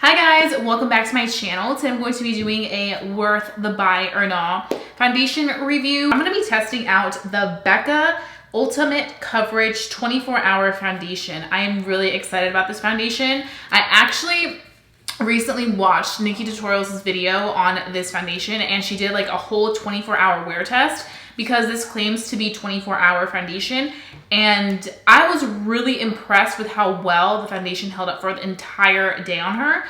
Hi guys, welcome back to my channel. Today I'm going to be doing a worth the buy or not foundation review. I'm going to be testing out the Becca Ultimate Coverage 24-Hour Foundation. I am really excited about this foundation. I actually recently watched Nikki Tutorials' video on this foundation, and she did like a whole 24-hour wear test because this claims to be 24-hour foundation. And I was really impressed with how well the foundation held up for the entire day on her.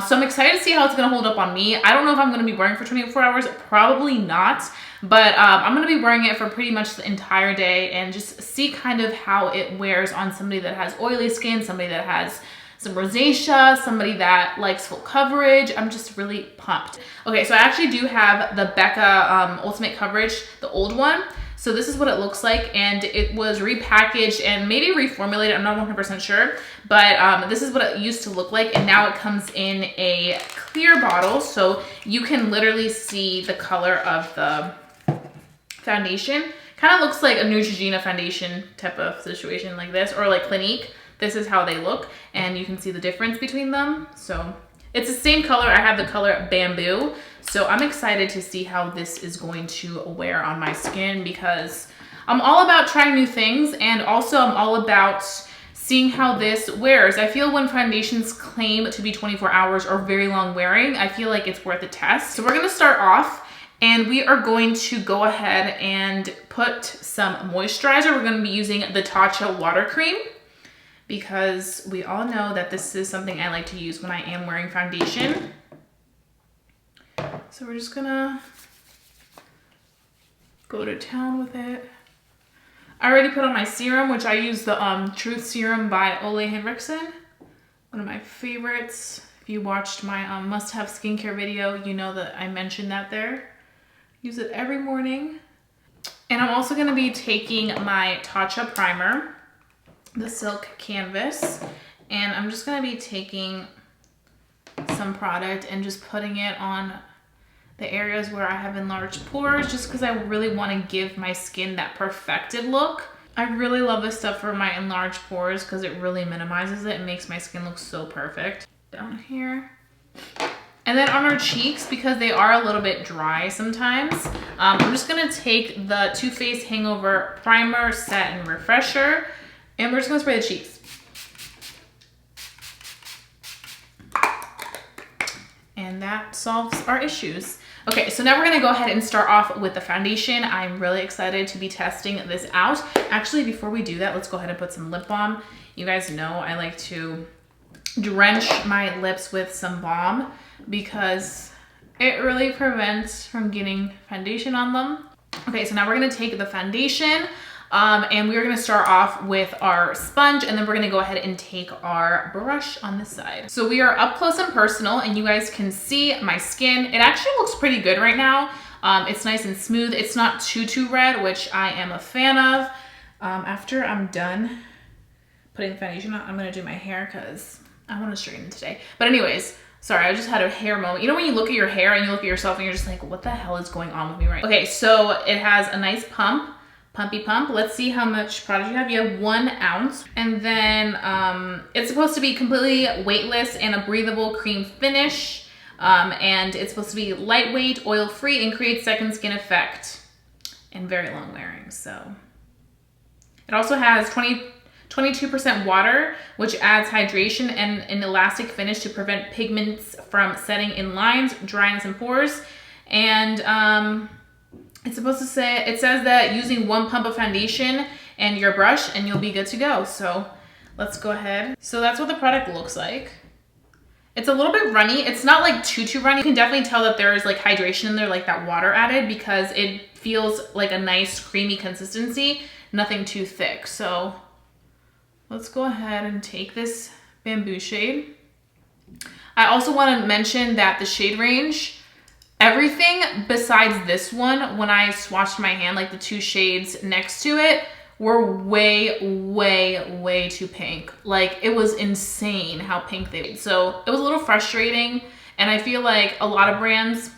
So I'm excited to see how it's gonna hold up on me. I don't know if I'm gonna be wearing it for 24 hours, probably not. But I'm gonna be wearing it for pretty much the entire day and just see kind of how it wears on somebody that has oily skin, somebody that has some rosacea, somebody that likes full coverage. I'm just really pumped. Okay, so I actually do have the Becca Ultimate Coverage, the old one. So this is what it looks like, and it was repackaged and maybe reformulated, I'm not 100% sure, but this is what it used to look like, and now it comes in a clear bottle, so you can literally see the color of the foundation. Kind of looks like a Neutrogena foundation type of situation like this, or like Clinique. This is how they look, and you can see the difference between them. So it's the same color. I have the color Bamboo. So I'm excited to see how this is going to wear on my skin because I'm all about trying new things, and also I'm all about seeing how this wears. I feel when foundations claim to be 24 hours or very long wearing, I feel like it's worth a test. So we're gonna start off and we are going to go ahead and put some moisturizer. We're gonna be using the Tatcha Water Cream, because we all know that this is something I like to use when I am wearing foundation. So we're just gonna go to town with it. I already put on my serum, which I use the Truth Serum by Ole Henriksen. One of my favorites. If you watched my must-have skincare video, you know that I mentioned that there. Use it every morning. And I'm also gonna be taking my Tatcha Primer, the Silk Canvas, and I'm just gonna be taking some product and just putting it on the areas where I have enlarged pores, just because I really want to give my skin that perfected look. I really love this stuff for my enlarged pores because it really minimizes it and makes my skin look so perfect. Down here. And then on our cheeks, because they are a little bit dry sometimes, I'm just gonna take the Too Faced Hangover Primer, Set, and Refresher, and we're just gonna spray the cheeks. And that solves our issues. Okay, so now we're gonna go ahead and start off with the foundation. I'm really excited to be testing this out. Actually, before we do that, let's go ahead and put some lip balm. You guys know I like to drench my lips with some balm because it really prevents from getting foundation on them. Okay, so now we're gonna take the foundation, and we're gonna start off with our sponge, and then we're gonna go ahead and take our brush on this side. So we are up close and personal, and you guys can see my skin. It actually looks pretty good right now. It's nice and smooth. It's not too red, which I am a fan of. After I'm done putting the foundation on, I'm gonna do my hair because I wanna straighten it today. But anyways, sorry, I just had a hair moment. You know when you look at your hair and you look at yourself and you're just like, what the hell is going on with me right now? Okay, so it has a nice pumpy pump. Let's see how much product you have. You have 1 ounce. And then it's supposed to be completely weightless and a breathable cream finish. And it's supposed to be lightweight, oil-free, and create second skin effect. And very long wearing, so. It also has 22% water, which adds hydration and an elastic finish to prevent pigments from setting in lines, dryness, and pores. And it's supposed to say, it says that using 1 pump of foundation and your brush and you'll be good to go. So let's go ahead. So that's what the product looks like. It's a little bit runny. It's not like too runny. You can definitely tell that there is like hydration in there, like that water added, because it feels like a nice creamy consistency, nothing too thick. So let's go ahead and take this Bamboo shade. I also want to mention that the shade range, everything besides this one, when I swatched my hand, like the 2 shades next to it, were way too pink. Like, it was insane how pink they were. So it was a little frustrating, and I feel like a lot of brands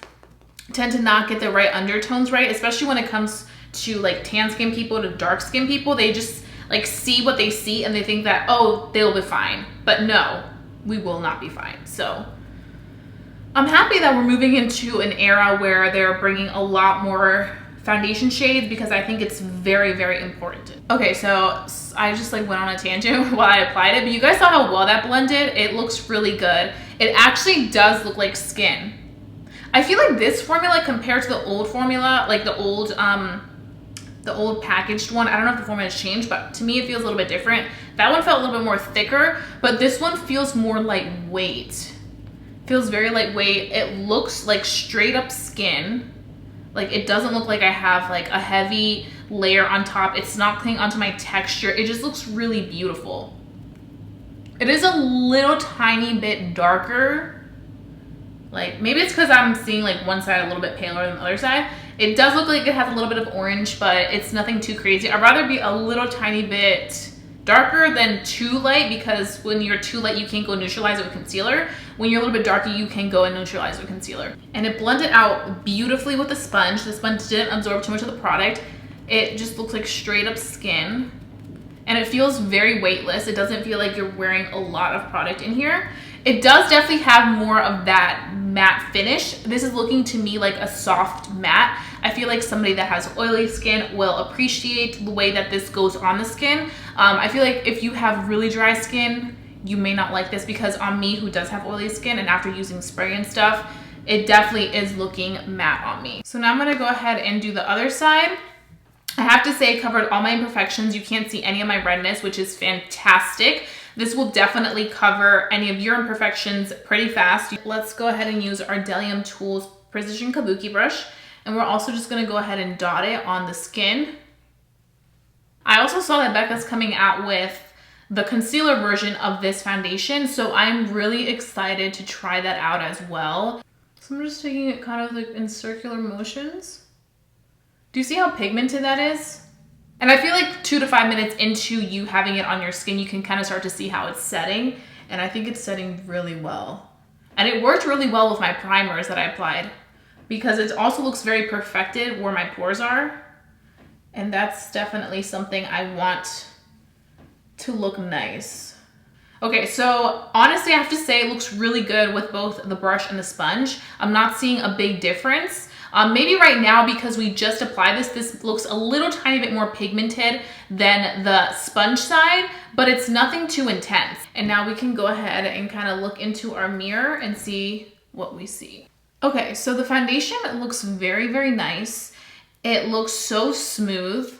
tend to not get the right undertones right, especially when it comes to like tan skin people to dark skin people. They just like see what they see and they think that, oh, they'll be fine. But no, we will not be fine. So I'm happy that we're moving into an era where they're bringing a lot more foundation shades, because I think it's very, very important. Okay, so I just like went on a tangent while I applied it, but you guys saw how well that blended. It looks really good. It actually does look like skin. I feel like this formula compared to the old formula, like the old packaged one, I don't know if the formula has changed, but to me it feels a little bit different. That one felt a little bit more thicker, but this one feels more lightweight. Feels very lightweight. It looks like straight up skin. Like, it doesn't look like I have like a heavy layer on top. It's not clinging onto my texture. It just looks really beautiful. It is a little tiny bit darker. Like, maybe it's because I'm seeing like one side a little bit paler than the other side. It does look like it has a little bit of orange, but it's nothing too crazy. I'd rather be a little tiny bit darker than too light, because when you're too light, you can't go neutralize it with concealer. When you're a little bit darker, you can go and neutralize with concealer. And it blended out beautifully with the sponge. The sponge didn't absorb too much of the product. It just looks like straight up skin. And it feels very weightless. It doesn't feel like you're wearing a lot of product in here. It does definitely have more of that matte finish. This is looking to me like a soft matte. I feel like somebody that has oily skin will appreciate the way that this goes on the skin. I feel like if you have really dry skin, you may not like this, because on me, who does have oily skin, and after using spray and stuff, it definitely is looking matte on me. So now I'm gonna go ahead and do the other side. I have to say, it covered all my imperfections. You can't see any of my redness, which is fantastic. This will definitely cover any of your imperfections pretty fast. Let's go ahead and use our ARDELL Tools Precision Kabuki brush. And we're also just gonna go ahead and dot it on the skin. I also saw that Becca's coming out with the concealer version of this foundation, so I'm really excited to try that out as well. So I'm just taking it kind of like in circular motions. Do you see how pigmented that is? And I feel like 2 to 5 minutes into you having it on your skin, you can kind of start to see how it's setting. And I think it's setting really well. And it worked really well with my primers that I applied, because it also looks very perfected where my pores are. And that's definitely something I want to look nice. Okay, so honestly, I have to say it looks really good with both the brush and the sponge. I'm not seeing a big difference. Maybe right now, because we just applied this looks a little tiny bit more pigmented than the sponge side, but it's nothing too intense. And now we can go ahead and kind of look into our mirror and see what we see. Okay, so the foundation looks very, very nice. It looks so smooth.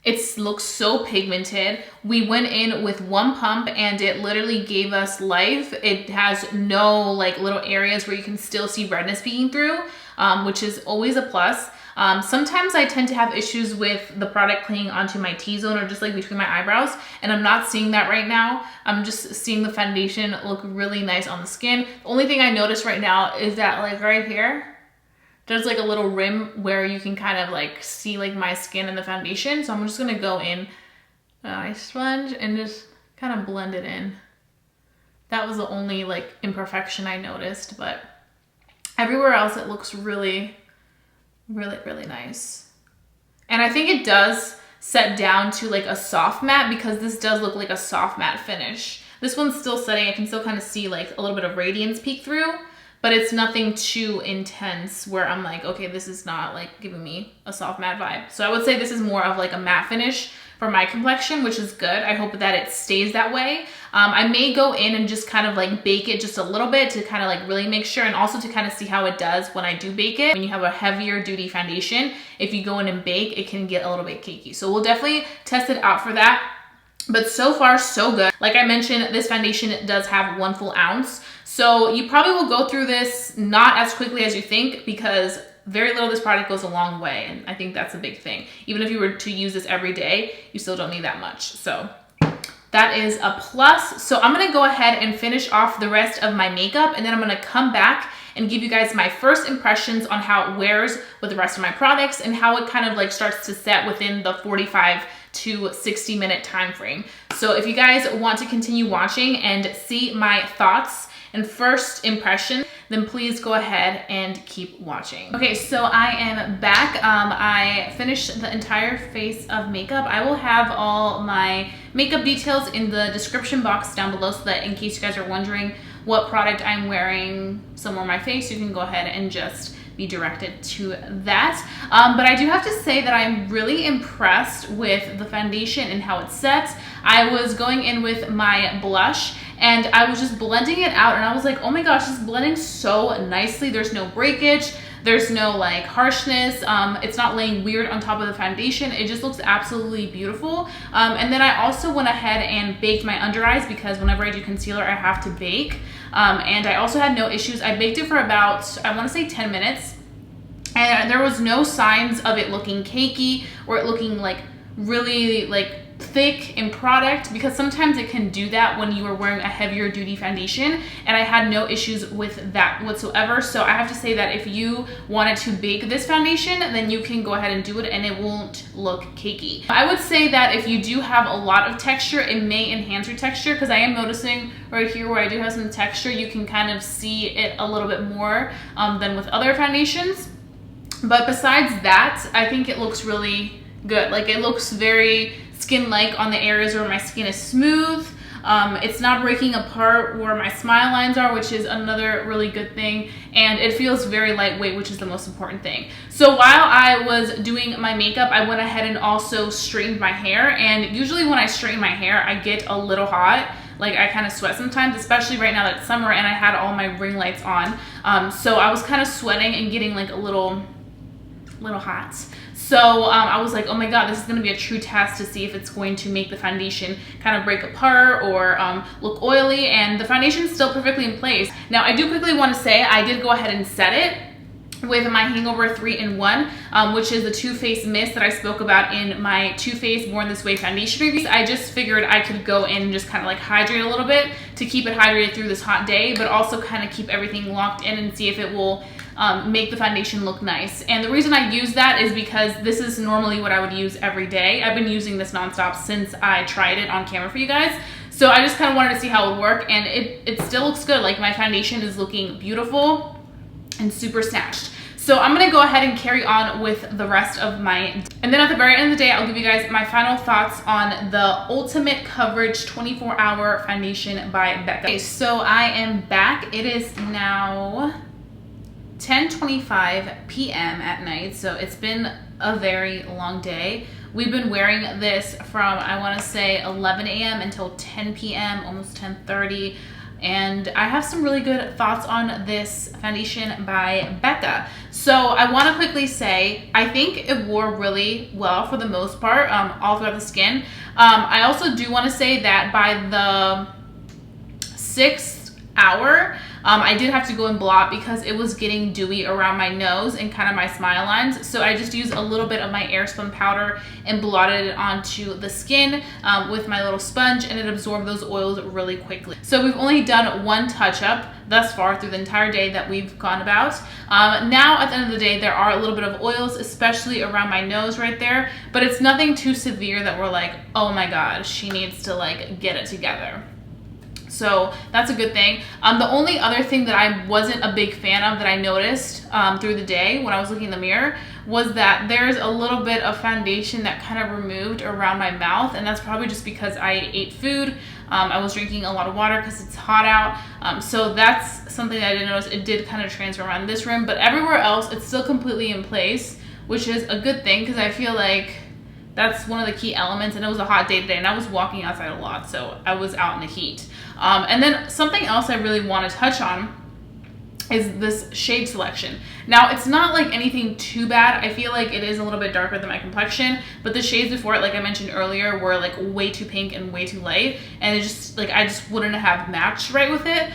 It looks so pigmented. We went in with one pump and it literally gave us life. It has no like little areas where you can still see redness peeking through, which is always a plus. Sometimes I tend to have issues with the product clinging onto my T-zone or just like between my eyebrows, and I'm not seeing that right now. I'm just seeing the foundation look really nice on the skin. The only thing I notice right now is that like right here, there's like a little rim where you can kind of like see like my skin and the foundation. So I'm just gonna go in my sponge and just kind of blend it in. That was the only like imperfection I noticed, but everywhere else it looks really, really, really nice. And I think it does set down to like a soft matte, because this does look like a soft matte finish. This one's still setting. I can still kind of see like a little bit of radiance peek through, but it's nothing too intense where I'm like, okay, this is not like giving me a soft matte vibe. So I would say this is more of like a matte finish for my complexion, which is good. I hope that it stays that way. I may go in and just kind of like bake it just a little bit to kind of like really make sure, and also to kind of see how it does when I do bake it. When you have a heavier duty foundation, if you go in and bake, it can get a little bit cakey. So we'll definitely test it out for that. But so far, so good. Like I mentioned, this foundation does have 1 full ounce. So you probably will go through this not as quickly as you think, because very little of this product goes a long way. And I think that's a big thing. Even if you were to use this every day, you still don't need that much. So that is a plus. So I'm gonna go ahead and finish off the rest of my makeup, and then I'm gonna come back and give you guys my first impressions on how it wears with the rest of my products and how it kind of like starts to set within the 45 to 60 minute time frame. So if you guys want to continue watching and see my thoughts and first impression, then please go ahead and keep watching. Okay, so I am back. I finished the entire face of makeup. I will have all my makeup details in the description box down below, so that in case you guys are wondering what product I'm wearing somewhere on my face, you can go ahead and just be directed to that. But I do have to say that I'm really impressed with the foundation and how it sets. I was going in with my blush and I was just blending it out and I was like, oh my gosh, this is blending so nicely. There's no breakage. There's no like harshness. It's not laying weird on top of the foundation. It just looks absolutely beautiful. And then I also went ahead and baked my under eyes because whenever I do concealer, I have to bake. And I also had no issues. I baked it for about, I want to say 10 minutes. And there was no signs of it looking cakey or it looking like really like thick in product, because sometimes it can do that when you are wearing a heavier duty foundation, and I had no issues with that whatsoever. So I have to say that if you wanted to bake this foundation, then you can go ahead and do it and it won't look cakey. I would say that if you do have a lot of texture, it may enhance your texture, because I am noticing right here where I do have some texture, you can kind of see it a little bit more than with other foundations. But besides that, I think it looks really good. Like, it looks very skin-like on the areas where my skin is smooth. It's not breaking apart where my smile lines are, which is another really good thing. And it feels very lightweight, which is the most important thing. So while I was doing my makeup, I went ahead and also straightened my hair. And usually when I straighten my hair, I get a little hot. Like, I kind of sweat sometimes, especially right now that it's summer and I had all my ring lights on. So I was kind of sweating and getting like a little hot. So I was like, oh my God, this is going to be a true test to see if it's going to make the foundation kind of break apart or look oily, and the foundation is still perfectly in place. Now, I do quickly want to say I did go ahead and set it with my Hangover 3-in-1, which is the Too Faced Mist that I spoke about in my Too Faced Born This Way foundation reviews. I just figured I could go in and just kind of like hydrate a little bit to keep it hydrated through this hot day, but also kind of keep everything locked in and see if it will make the foundation look nice. And the reason I use that is because this is normally what I would use every day. I've been using this nonstop since I tried it on camera for you guys. So I just kind of wanted to see how it would work, and it still looks good. Like, my foundation is looking beautiful and super snatched. So I'm gonna go ahead and carry on with the rest of my, and then at the very end of the day, I'll give you guys my final thoughts on the Ultimate Coverage 24-Hour Foundation by Becca. Okay, so I am back. It is now 10:25 p.m. at night, so it's been a very long day. We've been wearing this from, I want to say, 11 a.m. until 10 p.m., almost 10:30. And I have some really good thoughts on this foundation by Becca. So I want to quickly say, I think it wore really well for the most part, all throughout the skin. I also do want to say that by the 6th hour, I did have to go and blot because it was getting dewy around my nose and kind of my smile lines. So I just used a little bit of my Airspun powder and blotted it onto the skin with my little sponge, and it absorbed those oils really quickly. So we've only done one touch up thus far through the entire day that we've gone about. Now at the end of the day, there are a little bit of oils, especially around my nose right there, but it's nothing too severe that we're like, oh my God, she needs to like get it together. So that's a good thing. The only other thing that I wasn't a big fan of that I noticed through the day when I was looking in the mirror was that there's a little bit of foundation that kind of removed around my mouth, and that's probably just because I ate food. I was drinking a lot of water because it's hot out. So that's something that I didn't notice. It did kind of transfer around this room, but everywhere else it's still completely in place, which is a good thing because I feel like that's one of the key elements. And it was a hot day today and I was walking outside a lot, so I was out in the heat. And then something else I really want to touch on is this shade selection. Now, it's not like anything too bad. I feel like it is a little bit darker than my complexion, but the shades before it, like I mentioned earlier, were like way too pink and way too light, and it just like I just wouldn't have matched right with it.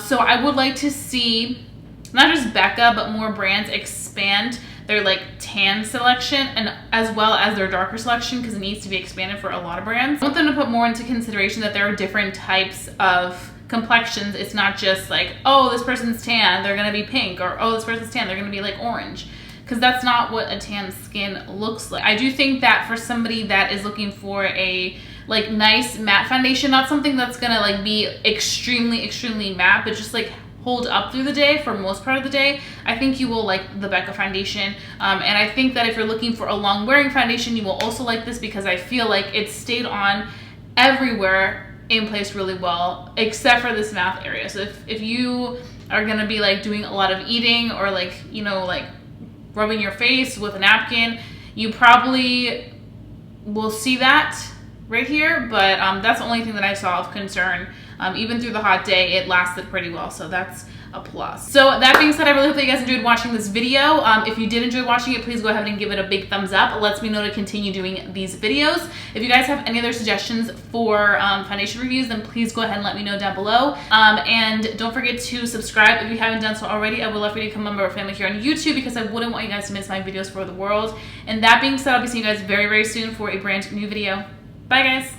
So I would like to see not just Becca, but more brands expand their like tan selection and as well as their darker selection, because it needs to be expanded for a lot of brands. I want them to put more into consideration that there are different types of complexions. It's not just like, oh, this person's tan, they're gonna be pink, or oh, this person's tan, they're gonna be like orange, because that's not what a tan skin looks like. I do think that for somebody that is looking for a like nice matte foundation, not something that's gonna like be extremely matte, but just like hold up through the day for most part of the day, I think you will like the Becca foundation. And I think that if you're looking for a long wearing foundation, you will also like this, because I feel like it stayed on everywhere in place really well, except for this mouth area. So if you are gonna be like doing a lot of eating or like, you know, like rubbing your face with a napkin, you probably will see that right here, but that's the only thing that I saw of concern. Even through the hot day, it lasted pretty well, so that's a plus. So that being said, I really hope that you guys enjoyed watching this video. If you did enjoy watching it, please go ahead and give it a big thumbs up. It lets me know to continue doing these videos. If you guys have any other suggestions for foundation reviews, then please go ahead and let me know down below. And don't forget to subscribe if you haven't done so already. I would love for you to become a member of our family here on YouTube because I wouldn't want you guys to miss my videos for the world. And that being said, I'll be seeing you guys very, very soon for a brand new video. Bye, guys.